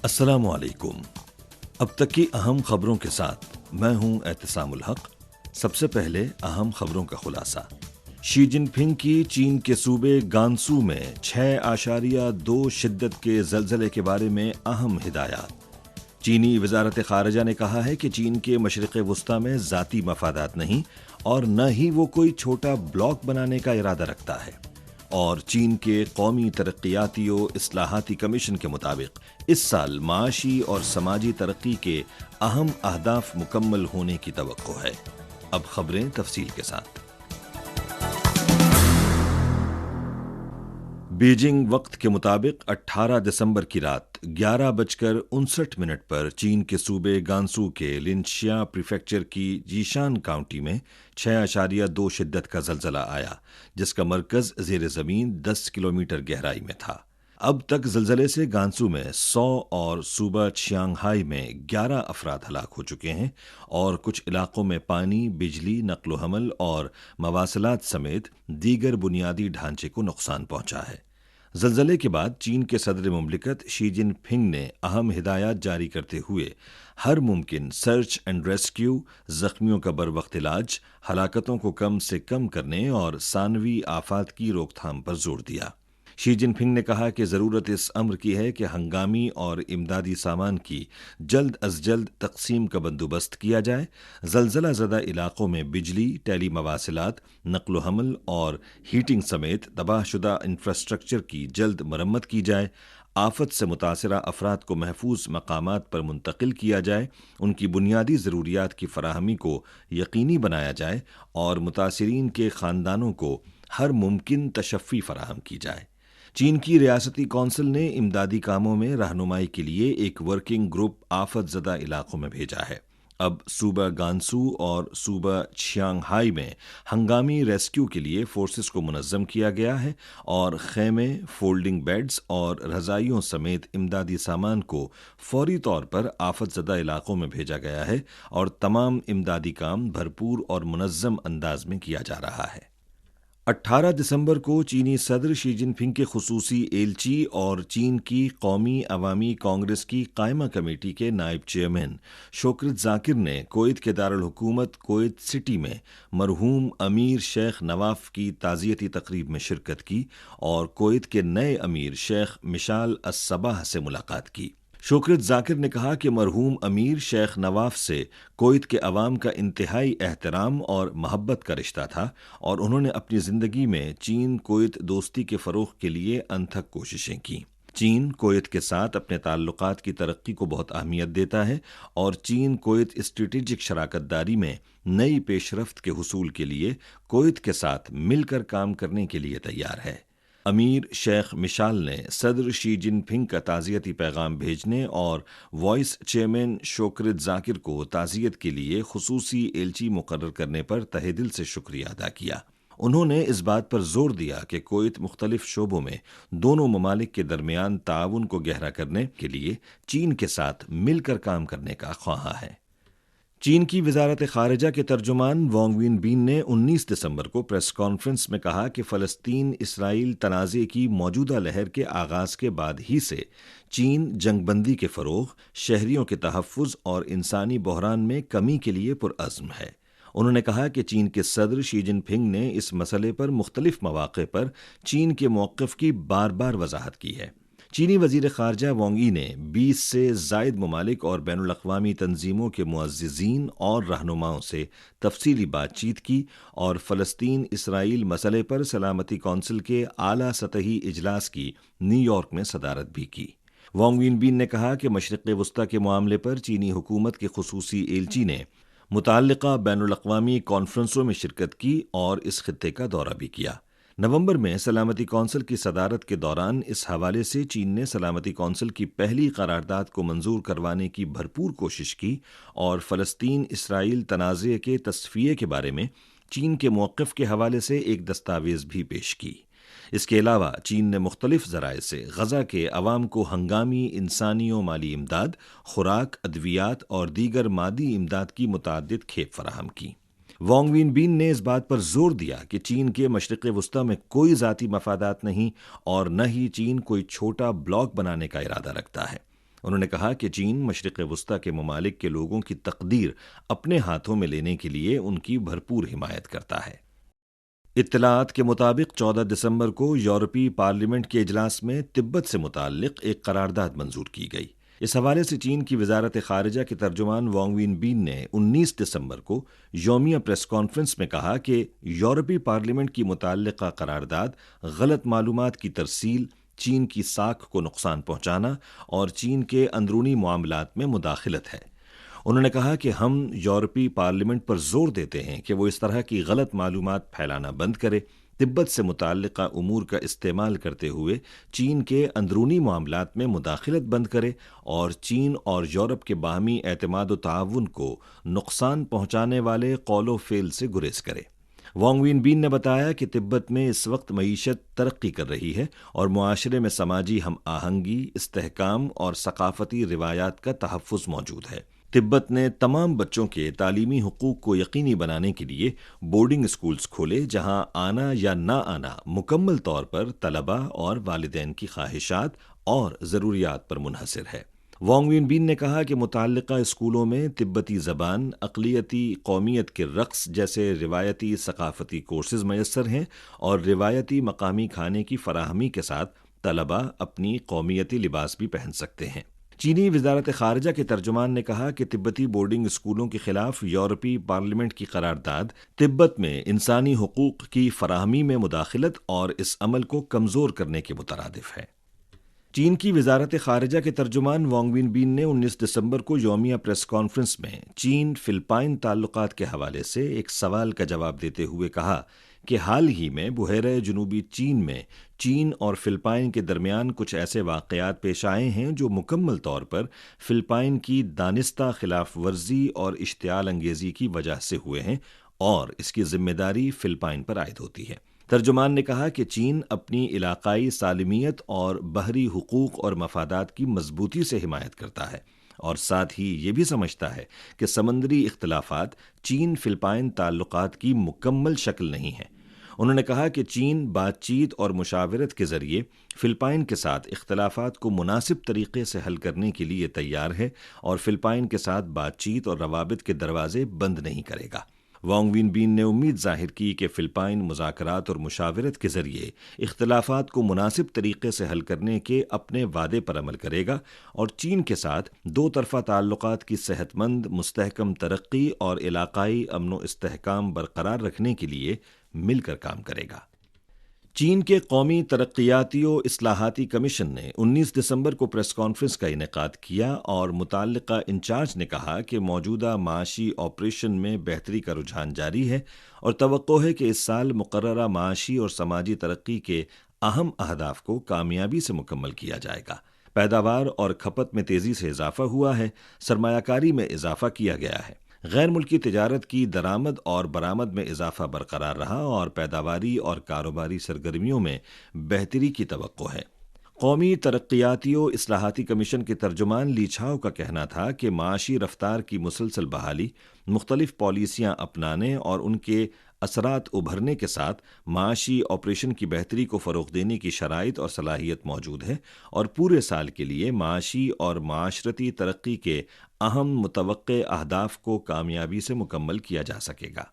السلام علیکم۔ اب تک کی اہم خبروں کے ساتھ میں ہوں اعتصام الحق۔ سب سے پہلے اہم خبروں کا خلاصہ۔ شی جن پنگ کی چین کے صوبے گانسو میں 6.2 شدت کے زلزلے کے بارے میں اہم ہدایات۔ چینی وزارت خارجہ نے کہا ہے کہ چین کے مشرق وسطی میں ذاتی مفادات نہیں اور نہ ہی وہ کوئی چھوٹا بلاک بنانے کا ارادہ رکھتا ہے، اور چین کے قومی ترقیاتی و اصلاحاتی کمیشن کے مطابق اس سال معاشی اور سماجی ترقی کے اہم اہداف مکمل ہونے کی توقع ہے۔ اب خبریں تفصیل کے ساتھ۔ بیجنگ وقت کے مطابق 18 دسمبر کی رات 11:59 پر چین کے صوبے گانسو کے لنشیا پریفیکچر کی جیشان کاؤنٹی میں 6.2 شدت کا زلزلہ آیا، جس کا مرکز زیر زمین 10 کلومیٹر گہرائی میں تھا۔ اب تک زلزلے سے گانسو میں 100 اور صوبہ چیانگہائی میں 11 افراد ہلاک ہو چکے ہیں، اور کچھ علاقوں میں پانی، بجلی، نقل و حمل اور مواصلات سمیت دیگر بنیادی ڈھانچے کو نقصان پہنچا ہے۔ زلزلے کے بعد چین کے صدر مملکت شی جن پنگ نے اہم ہدایات جاری کرتے ہوئے ہر ممکن سرچ اینڈ ریسکیو، زخمیوں کا بروقت علاج، ہلاکتوں کو کم سے کم کرنے اور ثانوی آفات کی روک تھام پر زور دیا۔ شی جن پنگ نے کہا کہ ضرورت اس امر کی ہے کہ ہنگامی اور امدادی سامان کی جلد از جلد تقسیم کا بندوبست کیا جائے، زلزلہ زدہ علاقوں میں بجلی، ٹیلی مواصلات، نقل و حمل اور ہیٹنگ سمیت تباہ شدہ انفراسٹرکچر کی جلد مرمت کی جائے، آفت سے متاثرہ افراد کو محفوظ مقامات پر منتقل کیا جائے، ان کی بنیادی ضروریات کی فراہمی کو یقینی بنایا جائے اور متاثرین کے خاندانوں کو ہر ممکن تشفی فراہم کی جائے۔ چین کی ریاستی کونسل نے امدادی کاموں میں رہنمائی کے لیے ایک ورکنگ گروپ آفت زدہ علاقوں میں بھیجا ہے۔ اب صوبہ گانسو اور صوبہ چیانگہائی میں ہنگامی ریسکیو کے لیے فورسز کو منظم کیا گیا ہے، اور خیمے، فولڈنگ بیڈز اور رضائیوں سمیت امدادی سامان کو فوری طور پر آفت زدہ علاقوں میں بھیجا گیا ہے، اور تمام امدادی کام بھرپور اور منظم انداز میں کیا جا رہا ہے۔ 18 دسمبر کو چینی صدر شی جن پنگ کے خصوصی ایلچی اور چین کی قومی عوامی کانگریس کی قائمہ کمیٹی کے نائب چیئرمین شوکرت ذاکر نے کویت کے دارالحکومت کویت سٹی میں مرحوم امیر شیخ نواف کی تعزیتی تقریب میں شرکت کی اور کویت کے نئے امیر شیخ مشال الصباح سے ملاقات کی۔ شوکرت ذاکر نے کہا کہ مرحوم امیر شیخ نواف سے کویت کے عوام کا انتہائی احترام اور محبت کا رشتہ تھا، اور انہوں نے اپنی زندگی میں چین کویت دوستی کے فروغ کے لیے انتھک کوششیں کیں۔ چین کویت کے ساتھ اپنے تعلقات کی ترقی کو بہت اہمیت دیتا ہے، اور چین کویت اسٹریٹجک شراکت داری میں نئی پیش رفت کے حصول کے لیے کویت کے ساتھ مل کر کام کرنے کے لیے تیار ہے۔ امیر شیخ مشال نے صدر شی جن پنگ کا تعزیتی پیغام بھیجنے اور وائس چیئرمین شوکرت ذاکر کو تعزیت کے لیے خصوصی ایلچی مقرر کرنے پر تہہ دل سے شکریہ ادا کیا۔ انہوں نے اس بات پر زور دیا کہ کویت مختلف شعبوں میں دونوں ممالک کے درمیان تعاون کو گہرا کرنے کے لیے چین کے ساتھ مل کر کام کرنے کا خواہاں ہے۔ چین کی وزارت خارجہ کے ترجمان وانگ وین بین نے 19 دسمبر کو پریس کانفرنس میں کہا کہ فلسطین اسرائیل تنازع کی موجودہ لہر کے آغاز کے بعد ہی سے چین جنگ بندی کے فروغ، شہریوں کے تحفظ اور انسانی بحران میں کمی کے لیے پرعزم ہے۔ انہوں نے کہا کہ چین کے صدر شی جن پنگ نے اس مسئلے پر مختلف مواقع پر چین کے موقف کی بار بار وضاحت کی ہے۔ چینی وزیر خارجہ وانگ ای نے 20 سے زائد ممالک اور بین الاقوامی تنظیموں کے معززین اور رہنماؤں سے تفصیلی بات چیت کی، اور فلسطین اسرائیل مسئلے پر سلامتی کونسل کے اعلیٰ سطحی اجلاس کی نیو یارک میں صدارت بھی کی۔ وانگ وین بین نے کہا کہ مشرق وسطی کے معاملے پر چینی حکومت کے خصوصی ایلچی نے متعلقہ بین الاقوامی کانفرنسوں میں شرکت کی اور اس خطے کا دورہ بھی کیا۔ نومبر میں سلامتی کونسل کی صدارت کے دوران اس حوالے سے چین نے سلامتی کونسل کی پہلی قرارداد کو منظور کروانے کی بھرپور کوشش کی، اور فلسطین اسرائیل تنازع کے تصفیے کے بارے میں چین کے موقف کے حوالے سے ایک دستاویز بھی پیش کی۔ اس کے علاوہ چین نے مختلف ذرائع سے غزہ کے عوام کو ہنگامی انسانی و مالی امداد، خوراک، ادویات اور دیگر مادی امداد کی متعدد کھیپ فراہم کی۔ وانگ وین بین نے اس بات پر زور دیا کہ چین کے مشرق وسطی میں کوئی ذاتی مفادات نہیں، اور نہ ہی چین کوئی چھوٹا بلاک بنانے کا ارادہ رکھتا ہے۔ انہوں نے کہا کہ چین مشرق وسطیٰ کے ممالک کے لوگوں کی تقدیر اپنے ہاتھوں میں لینے کے لیے ان کی بھرپور حمایت کرتا ہے۔ اطلاعات کے مطابق 14 دسمبر کو یورپی پارلیمنٹ کے اجلاس میں تبت سے متعلق ایک قرارداد منظور کی گئی۔ اس حوالے سے چین کی وزارت خارجہ کے ترجمان وانگ وین بین نے 19 دسمبر کو یومیہ پریس کانفرنس میں کہا کہ یورپی پارلیمنٹ کی متعلقہ قرارداد غلط معلومات کی ترسیل، چین کی ساکھ کو نقصان پہنچانا اور چین کے اندرونی معاملات میں مداخلت ہے۔ انہوں نے کہا کہ ہم یورپی پارلیمنٹ پر زور دیتے ہیں کہ وہ اس طرح کی غلط معلومات پھیلانا بند کرے، تبت سے متعلقہ امور کا استعمال کرتے ہوئے چین کے اندرونی معاملات میں مداخلت بند کرے اور چین اور یورپ کے باہمی اعتماد و تعاون کو نقصان پہنچانے والے قول و فعل سے گریز کرے۔ وانگ وین بین نے بتایا کہ تبت میں اس وقت معیشت ترقی کر رہی ہے اور معاشرے میں سماجی ہم آہنگی، استحکام اور ثقافتی روایات کا تحفظ موجود ہے۔ تبت نے تمام بچوں کے تعلیمی حقوق کو یقینی بنانے کے لیے بورڈنگ اسکولز کھولے جہاں آنا یا نہ آنا مکمل طور پر طلباء اور والدین کی خواہشات اور ضروریات پر منحصر ہے۔ وانگ وین بین نے کہا کہ متعلقہ اسکولوں میں تبتی زبان، اقلیتی قومیت کے رقص جیسے روایتی ثقافتی کورسز میسر ہیں اور روایتی مقامی کھانے کی فراہمی کے ساتھ طلباء اپنی قومیتی لباس بھی پہن سکتے ہیں۔ چینی وزارت خارجہ کے ترجمان نے کہا کہ تبتی بورڈنگ اسکولوں کے خلاف یورپی پارلیمنٹ کی قرارداد تبت میں انسانی حقوق کی فراہمی میں مداخلت اور اس عمل کو کمزور کرنے کے مترادف ہے۔ چین کی وزارت خارجہ کے ترجمان وانگ وین بین نے 19 دسمبر کو یومیہ پریس کانفرنس میں چین فلپائن تعلقات کے حوالے سے ایک سوال کا جواب دیتے ہوئے کہا کہ حال ہی میں بحیرہ جنوبی چین میں چین اور فلپائن کے درمیان کچھ ایسے واقعات پیش آئے ہیں جو مکمل طور پر فلپائن کی دانستہ خلاف ورزی اور اشتعال انگیزی کی وجہ سے ہوئے ہیں اور اس کی ذمہ داری فلپائن پر عائد ہوتی ہے۔ ترجمان نے کہا کہ چین اپنی علاقائی سالمیت اور بحری حقوق اور مفادات کی مضبوطی سے حمایت کرتا ہے اور ساتھ ہی یہ بھی سمجھتا ہے کہ سمندری اختلافات چین فلپائن تعلقات کی مکمل شکل نہیں ہیں۔ انہوں نے کہا کہ چین بات چیت اور مشاورت کے ذریعے فلپائن کے ساتھ اختلافات کو مناسب طریقے سے حل کرنے کے لیے تیار ہے اور فلپائن کے ساتھ بات چیت اور روابط کے دروازے بند نہیں کرے گا۔ وانگ وین بین نے امید ظاہر کی کہ فلپائن مذاکرات اور مشاورت کے ذریعے اختلافات کو مناسب طریقے سے حل کرنے کے اپنے وعدے پر عمل کرے گا اور چین کے ساتھ دو طرفہ تعلقات کی صحت مند، مستحکم ترقی اور علاقائی امن و استحکام برقرار رکھنے کے لیے مل کر کام کرے گا۔ چین کے قومی ترقیاتی و اصلاحاتی کمیشن نے 19 دسمبر کو پریس کانفرنس کا انعقاد کیا اور متعلقہ انچارج نے کہا کہ موجودہ معاشی آپریشن میں بہتری کا رجحان جاری ہے اور توقع ہے کہ اس سال مقررہ معاشی اور سماجی ترقی کے اہم اہداف کو کامیابی سے مکمل کیا جائے گا۔ پیداوار اور کھپت میں تیزی سے اضافہ ہوا ہے، سرمایہ کاری میں اضافہ کیا گیا ہے، غیر ملکی تجارت کی درآمد اور برآمد میں اضافہ برقرار رہا اور پیداواری اور کاروباری سرگرمیوں میں بہتری کی توقع ہے۔ قومی ترقیاتی و اصلاحاتی کمیشن کے ترجمان لی چھاؤ کا کہنا تھا کہ معاشی رفتار کی مسلسل بحالی، مختلف پالیسیاں اپنانے اور ان کے اثرات ابھرنے کے ساتھ معاشی آپریشن کی بہتری کو فروغ دینے کی شرائط اور صلاحیت موجود ہے اور پورے سال کے لیے معاشی اور معاشرتی ترقی کے اہم متوقع اہداف کو کامیابی سے مکمل کیا جا سکے گا۔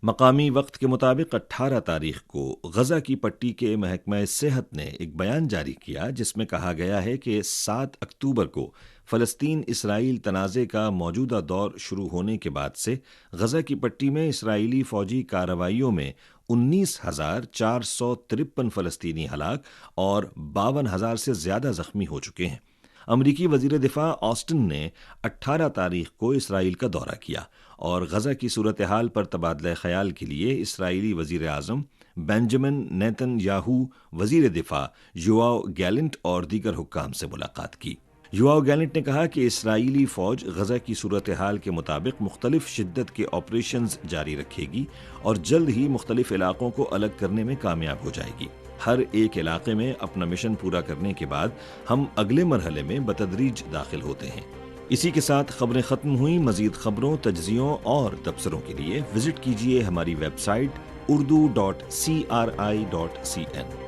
مقامی وقت کے مطابق 18 تاریخ کو غزہ کی پٹی کے محکمہ صحت نے ایک بیان جاری کیا جس میں کہا گیا ہے کہ 7 اکتوبر کو فلسطین اسرائیل تنازع کا موجودہ دور شروع ہونے کے بعد سے غزہ کی پٹی میں اسرائیلی فوجی کارروائیوں میں 19,453 فلسطینی ہلاک اور 52,000 سے زیادہ زخمی ہو چکے ہیں۔ امریکی وزیر دفاع آسٹن نے 18 تاریخ کو اسرائیل کا دورہ کیا اور غزہ کی صورتحال پر تبادلہ خیال کے لیے اسرائیلی وزیر اعظم بینجامن نیتن یاہو، وزیر دفاع یوآو گیلنٹ اور دیگر حکام سے ملاقات کی۔ یوآو گیلنٹ نے کہا کہ اسرائیلی فوج غزہ کی صورتحال کے مطابق مختلف شدت کے آپریشنز جاری رکھے گی اور جلد ہی مختلف علاقوں کو الگ کرنے میں کامیاب ہو جائے گی۔ ہر ایک علاقے میں اپنا مشن پورا کرنے کے بعد ہم اگلے مرحلے میں بتدریج داخل ہوتے ہیں۔ اسی کے ساتھ خبریں ختم ہوئیں۔ مزید خبروں، تجزیوں اور تبصروں کے لیے وزٹ کیجیے ہماری ویب سائٹ urdu.cri.cn۔